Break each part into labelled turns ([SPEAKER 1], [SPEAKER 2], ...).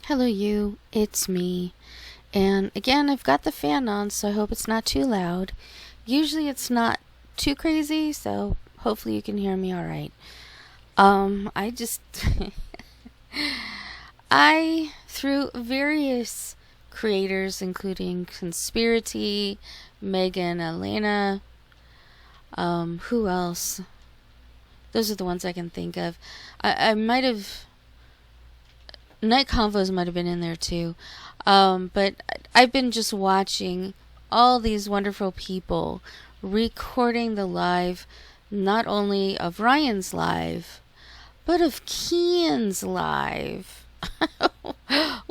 [SPEAKER 1] Hello, you. It's me. And again, I've got the fan on, so I hope it's not too loud. Usually it's not too crazy, so hopefully you can hear me alright. I just. Through various creators, including Conspiracy, Megan, Elena, who else? Those are the ones I can think of. I might have. Night Convos might have been in there too. But I've been just watching all these wonderful people recording the live, not only of Ryan's live, but of Kian's live,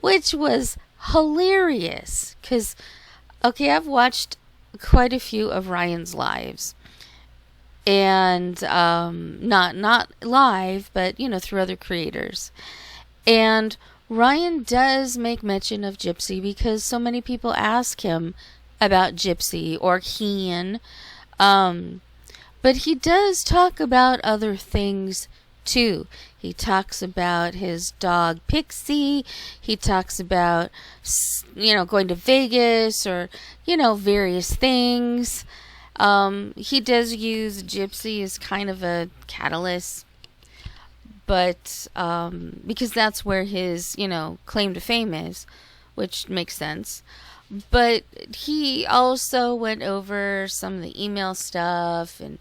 [SPEAKER 1] which was hilarious. Because, okay, I've watched quite a few of Ryan's lives, and not live, but through other creators. And Ryan does make mention of Gypsy because so many people ask him about Gypsy or Kian. But he does talk about other things too. He talks about his dog Pixie. He talks about, going to Vegas or, various things. He does use Gypsy as kind of a catalyst. But because that's where his, claim to fame is, which makes sense. But he also went over some of the email stuff and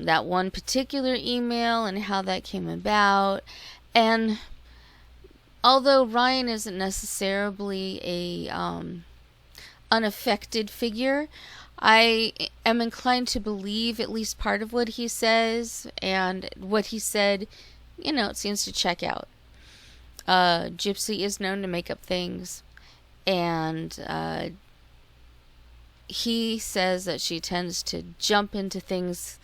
[SPEAKER 1] that one particular email and how that came about. And although Ryan isn't necessarily a unaffected figure, I am inclined to believe at least part of what he says, and what he said, it seems to check out. Gypsy is known to make up things, and he says that she tends to jump into things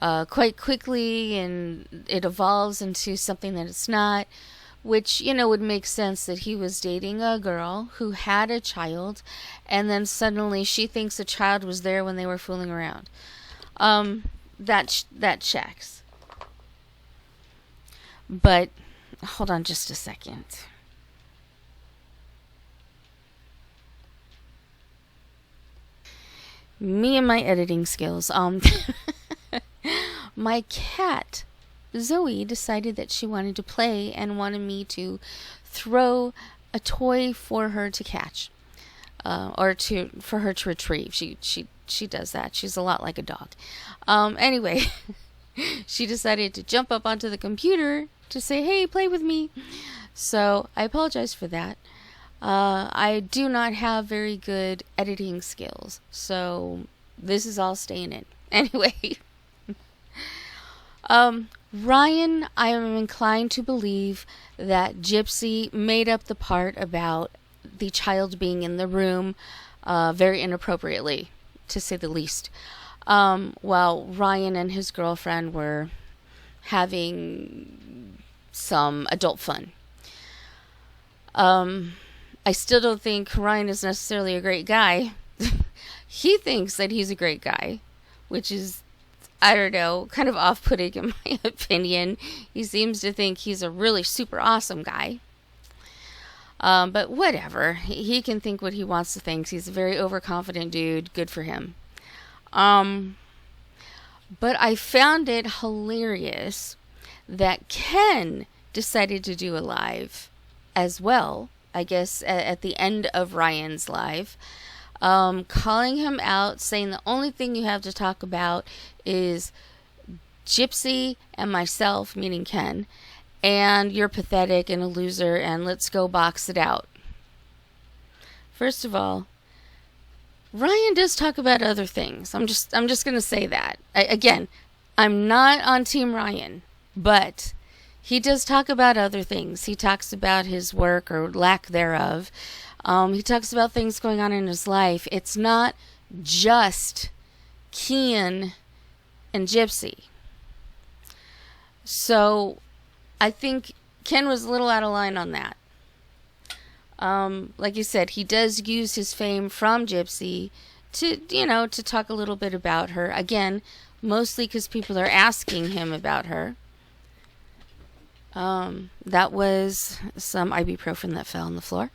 [SPEAKER 1] quite quickly, and it evolves into something that it's not, which, would make sense that he was dating a girl who had a child, and then suddenly she thinks the child was there when they were fooling around. That checks. But, hold on just a second. Me and my editing skills. My cat, Zoe, decided that she wanted to play and wanted me to throw a toy for her to catch. Or for her to retrieve. She does that. She's a lot like a dog. Anyway, she decided to jump up onto the computer to say, hey, play with me. So I apologize for that. I do not have very good editing skills, so this is all staying in. Anyway, Ryan, I am inclined to believe that Gypsy made up the part about the child being in the room very inappropriately, to say the least, while Ryan and his girlfriend were having some adult fun. I still don't think Ryan is necessarily a great guy. He thinks that he's a great guy, which is, I don't know, kind of off-putting in my opinion. He seems to think he's a really super awesome guy. But whatever. He can think what he wants to think. He's a very overconfident dude. Good for him. But I found it hilarious that Ken decided to do a live as well, I guess, at the end of Ryan's live, calling him out, saying the only thing you have to talk about is Gypsy and myself, meaning Ken, and you're pathetic and a loser, and let's go box it out. First of all, Ryan does talk about other things. I'm just going to say that. Again, I'm not on Team Ryan, but he does talk about other things. He talks about his work or lack thereof. He talks about things going on in his life. It's not just Kian and Gypsy. So I think Ken was a little out of line on that. Like you said, he does use his fame from Gypsy to talk a little bit about her. Again, mostly because people are asking him about her. That was some ibuprofen that fell on the floor.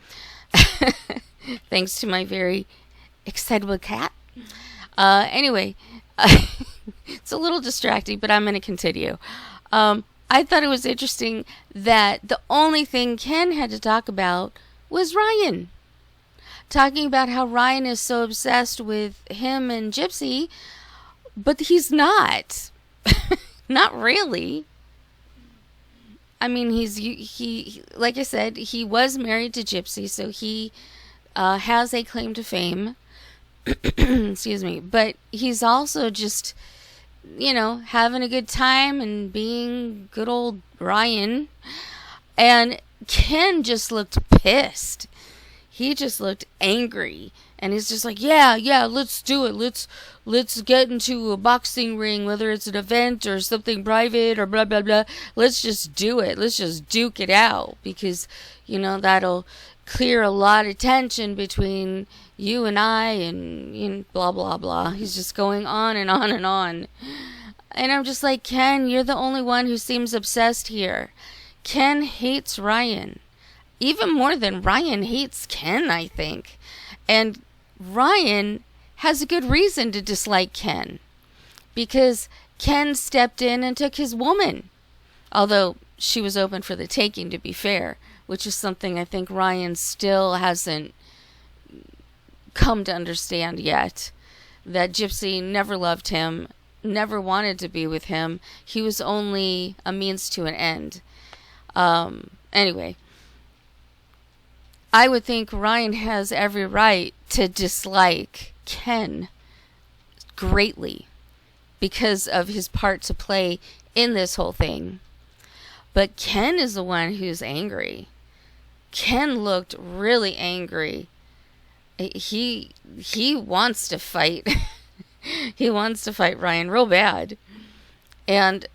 [SPEAKER 1] Thanks to my very excitable cat. Anyway, it's a little distracting, but I'm going to continue. I thought it was interesting that the only thing Ken had to talk about was Ryan. Talking about how Ryan is so obsessed with him and Gypsy, but he's not. Not really. I mean, he like I said, he was married to Gypsy, so he has a claim to fame. Excuse me. But he's also just, having a good time and being good old Ryan. And Ken just looked pissed. He just looked angry. And he's just like, yeah, let's do it. Let's get into a boxing ring, whether it's an event or something private or blah, blah, blah. Let's just do it. Let's just duke it out. Because, that'll clear a lot of tension between you and I and blah, blah, blah. He's just going on and on and on. And I'm just like, Ken, you're the only one who seems obsessed here. Ken hates Ryan. Even more than Ryan hates Ken, I think. And Ryan has a good reason to dislike Ken. Because Ken stepped in and took his woman. Although she was open for the taking, to be fair. Which is something I think Ryan still hasn't come to understand yet. That Gypsy never loved him, never wanted to be with him. He was only a means to an end. Anyway, I would think Ryan has every right to dislike Ken greatly because of his part to play in this whole thing. But Ken is the one who's angry. Ken looked really angry. He wants to fight. He wants to fight Ryan real bad. And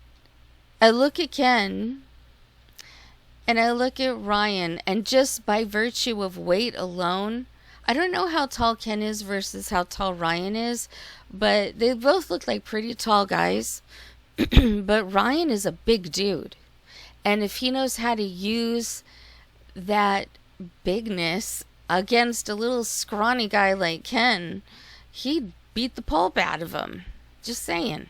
[SPEAKER 1] I look at Ken and I look at Ryan, and just by virtue of weight alone, I don't know how tall Ken is versus how tall Ryan is, but they both look like pretty tall guys. But Ryan is a big dude. And if he knows how to use that bigness against a little scrawny guy like Ken, he'd beat the pulp out of him. Just saying.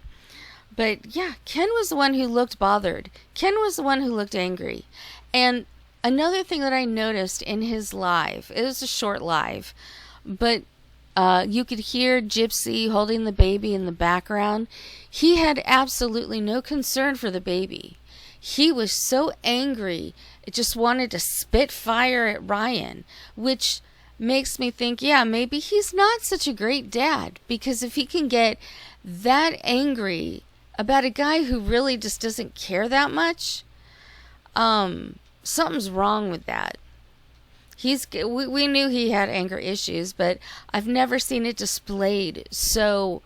[SPEAKER 1] But yeah, Ken was the one who looked bothered. Ken was the one who looked angry. And another thing that I noticed in his live, it was a short live, but you could hear Gypsy holding the baby in the background. He had absolutely no concern for the baby. He was so angry, it just wanted to spit fire at Ryan, which makes me think, yeah, maybe he's not such a great dad, because if he can get that angry about a guy who really just doesn't care that much, something's wrong with that. We knew he had anger issues, but I've never seen it displayed so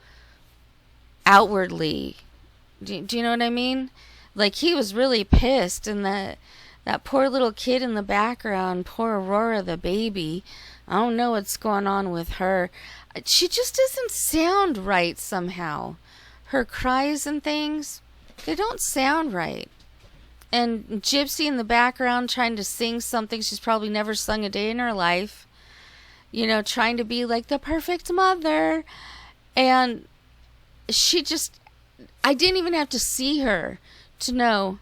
[SPEAKER 1] outwardly. Do you know what I mean? Like, he was really pissed, and that poor little kid in the background, poor Aurora, the baby, I don't know what's going on with her. She just doesn't sound right somehow. Her cries and things, they don't sound right. And Gypsy in the background trying to sing something she's probably never sung a day in her life. Trying to be like the perfect mother. And she just, I didn't even have to see her to know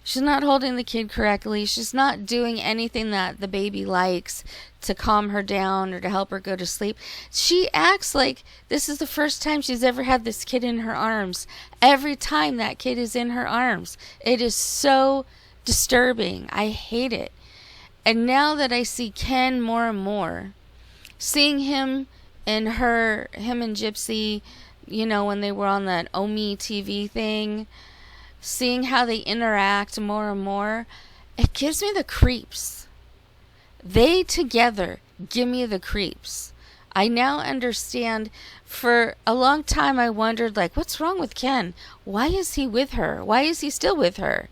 [SPEAKER 1] she's not holding the kid correctly. She's not doing anything that the baby likes to calm her down or to help her go to sleep. She acts like this is the first time she's ever had this kid in her arms. Every time that kid is in her arms. It is so disturbing. I hate it. And now that I see Ken more and more, seeing him and Gypsy, when they were on that Omi TV thing, seeing how they interact more and more, it gives me the creeps. They together give me the creeps. I now understand. For a long time I wondered, what's wrong with Ken? Why is he with her? Why is he still with her?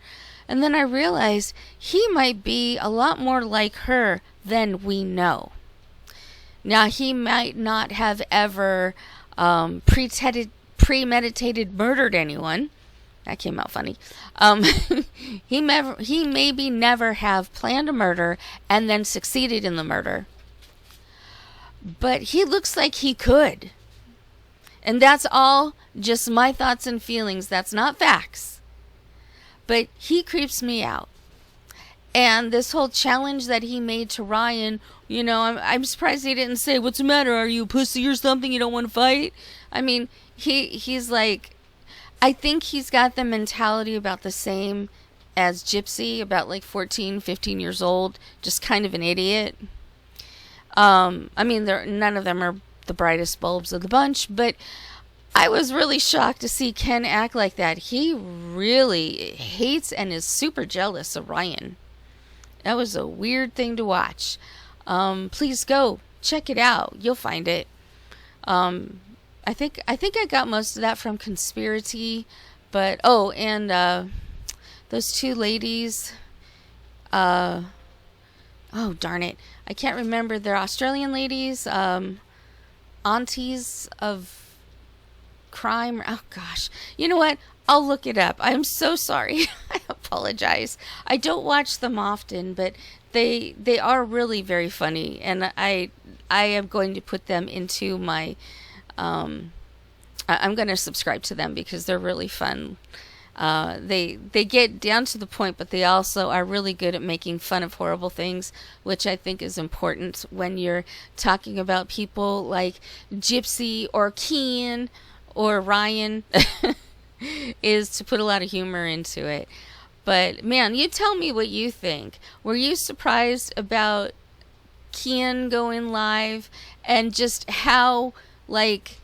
[SPEAKER 1] And then I realized he might be a lot more like her than we know. Now, he might not have ever premeditated murdered anyone. That came out funny. He maybe never have planned a murder and then succeeded in the murder. But he looks like he could. And that's all just my thoughts and feelings. That's not facts. But he creeps me out. And this whole challenge that he made to Ryan, you know, I'm surprised he didn't say, "What's the matter? Are you a pussy or something? You don't want to fight?" I mean, he's like, I think he's got the mentality about the same as Gypsy, about like 14, 15 years old, just kind of an idiot. I mean, none of them are the brightest bulbs of the bunch, but I was really shocked to see Ken act like that. He really hates and is super jealous of Ryan. That was a weird thing to watch. Please go check it out. You'll find it. I think I got most of that from Conspiracy, but and those two ladies. Oh darn it! I can't remember. They're Australian ladies. Aunties of crime. Oh gosh, you know what? I'll look it up. I'm so sorry. I apologize. I don't watch them often, but they are really very funny, and I am going to put them into my. I'm going to subscribe to them because they're really fun. They get down to the point, but they also are really good at making fun of horrible things, which I think is important when you're talking about people like Gypsy or Keen or Ryan. Is to put a lot of humor into it. But man, you tell me what you think. Were you surprised about Kian going live and just how like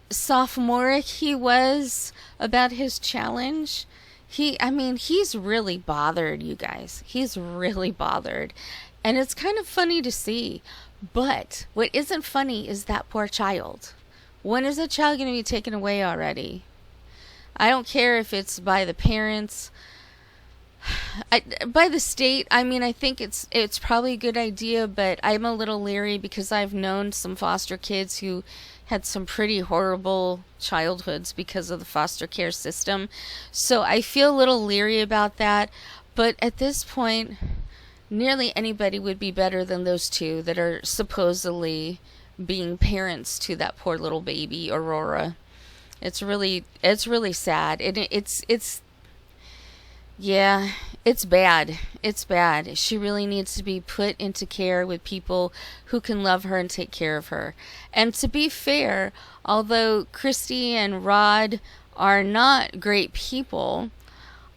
[SPEAKER 1] sophomoric he was about his challenge? He's really bothered, you guys. He's really bothered. And it's kind of funny to see. But what isn't funny is that poor child. When is that child going to be taken away already? I don't care if it's by the parents, by the state. I mean, I think it's probably a good idea, but I'm a little leery because I've known some foster kids who had some pretty horrible childhoods because of the foster care system. So I feel a little leery about that. But at this point, nearly anybody would be better than those two that are supposedly being parents to that poor little baby, Aurora. It's really sad. It's bad. It's bad. She really needs to be put into care with people who can love her and take care of her. And to be fair, although Christy and Rod are not great people,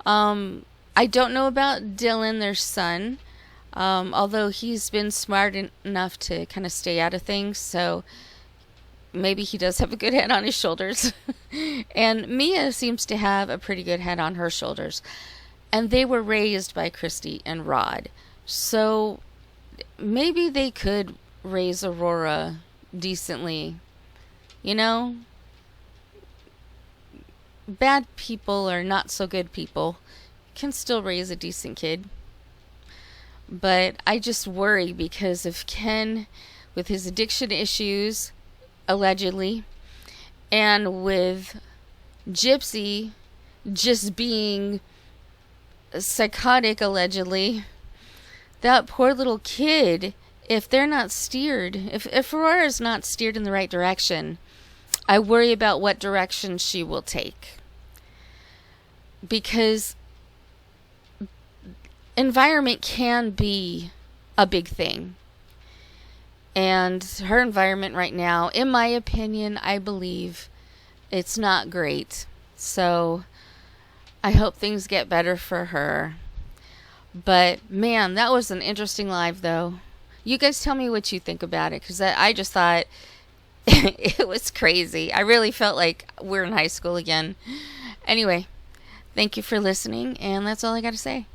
[SPEAKER 1] I don't know about Dylan, their son, although he's been smart enough to kind of stay out of things, so maybe he does have a good head on his shoulders. And Mia seems to have a pretty good head on her shoulders. And they were raised by Christy and Rod. So maybe they could raise Aurora decently. You know? Bad people or not so good people can still raise a decent kid. But I just worry because of Ken with his addiction issues, allegedly, and with Gypsy just being psychotic, allegedly. That poor little kid, if they're not steered, if Aurora's not steered in the right direction, I worry about what direction she will take. Because environment can be a big thing. And her environment right now, in my opinion, I believe it's not great. So I hope things get better for her. But man, that was an interesting live though. You guys tell me what you think about it, because I just thought it was crazy. I really felt like we're in high school again. Anyway, thank you for listening, and that's all I got to say.